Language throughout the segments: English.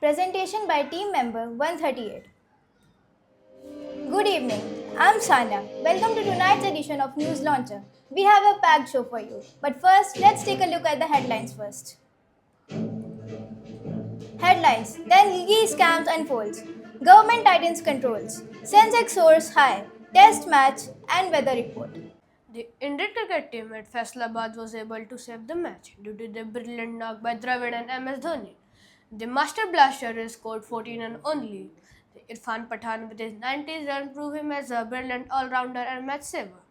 Presentation by team member 138. Good evening. I'm Sanya. Welcome to tonight's edition of News Launcher. We have a packed show for you. But first, let's take a look at the headlines first. Headlines: Delhi scams unfolds. Government tightens controls. Sensex soars high. Test match and weather report. The Indian cricket team at Faisalabad was able to save the match due to the brilliant knock by Dravid and MS Dhoni. The Master Blaster scored 14 and only. Irfan Pathan with his 90 run proved him as a brilliant all-rounder and match saver.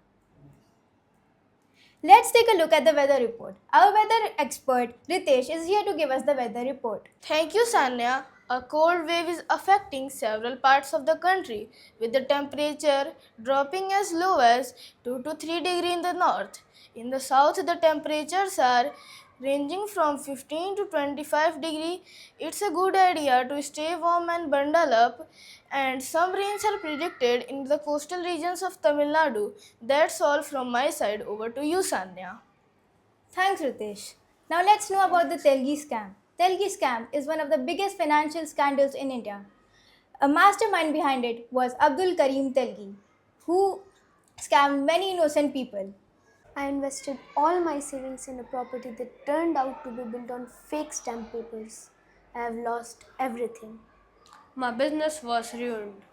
Let's take a look at the weather report. Our weather expert Ritesh is here to give us the weather report. Thank you, Sanya. A cold wave is affecting several parts of the country, with the temperature dropping as low as 2 to 3 degrees in the north. In the south, the temperatures are ranging from 15 to 25 degrees. It's a good idea to stay warm and bundle up, and some rains are predicted in the coastal regions of Tamil Nadu. That's all from my side. Over to you, Sanya. Thanks, Ritesh. Now let's know about the Telgi scam. Telgi scam is one of the biggest financial scandals in India. A mastermind behind it was Abdul Karim Telgi, who scammed many innocent people. I invested all my savings in a property that turned out to be built on fake stamp papers. I have lost everything. My business was ruined.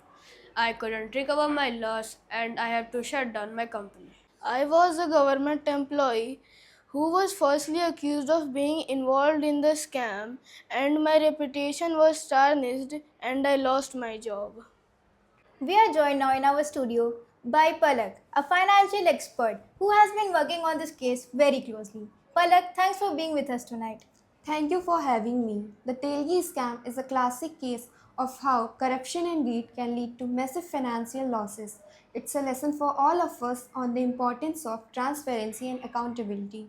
I couldn't recover my loss and I had to shut down my company. I was a government employee who was falsely accused of being involved in the scam, and my reputation was tarnished and I lost my job. We are joined now in our studio by Palak, a financial expert who has been working on this case very closely. Palak, thanks for being with us tonight. Thank you for having me. The Telgi scam is a classic case of how corruption and greed can lead to massive financial losses. It's a lesson for all of us on the importance of transparency and accountability.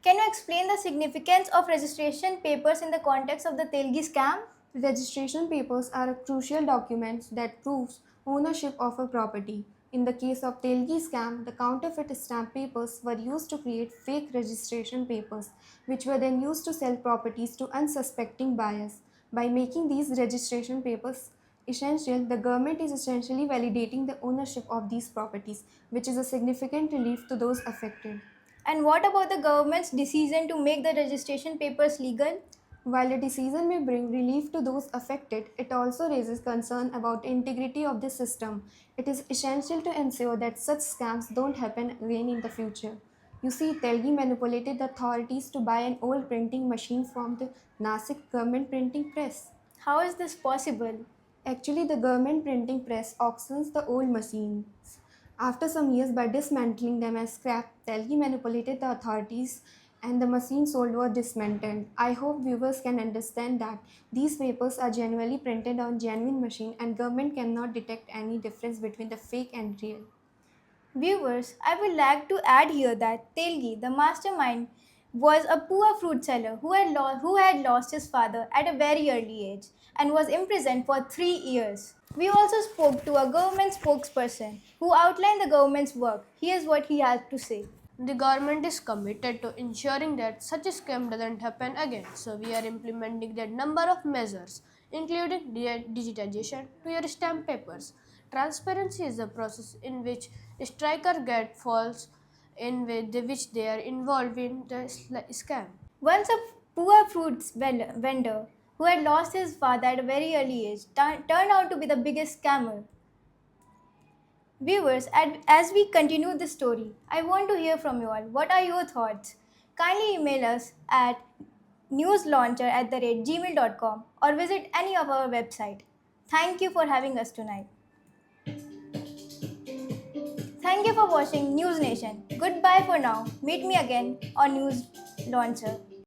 Can you explain the significance of registration papers in the context of the Telgi scam? Registration papers are crucial documents that proves ownership of a property. In the case of Telgi scam, the counterfeit stamp papers were used to create fake registration papers, which were then used to sell properties to unsuspecting buyers. By making these registration papers essential, the government is essentially validating the ownership of these properties, which is a significant relief to those affected. And what about the government's decision to make the registration papers legal? While a decision may bring relief to those affected, it also raises concern about integrity of the system. It is essential to ensure that such scams don't happen again in the future. You see, Telgi manipulated the authorities to buy an old printing machine from the Nasik government printing press. How is this possible? Actually, the government printing press auctions the old machines. After some years, by dismantling them as scrap, Telgi manipulated the authorities and the machine sold were dismantled. I hope viewers can understand that these papers are genuinely printed on genuine machine and government cannot detect any difference between the fake and real. Viewers, I would like to add here that Telgi, the mastermind, was a poor fruit seller who had lost his father at a very early age and was imprisoned for 3 years. We also spoke to a government spokesperson who outlined the government's work. Here's what he had to say. The government is committed to ensuring that such a scam doesn't happen again. So we are implementing that number of measures, including digitization to your stamp papers. Transparency is the process in which striker get falls in with which they are involved in the scam. Once a poor fruits vendor who had lost his father at a very early age turned out to be the biggest scammer. Viewers, as we continue this story, I want to hear from you all. What are your thoughts? Kindly email us at newslauncher@gmail.com or visit any of our website. Thank you for having us tonight. Thank you for watching News Nation. Goodbye for now. Meet me again on News Launcher.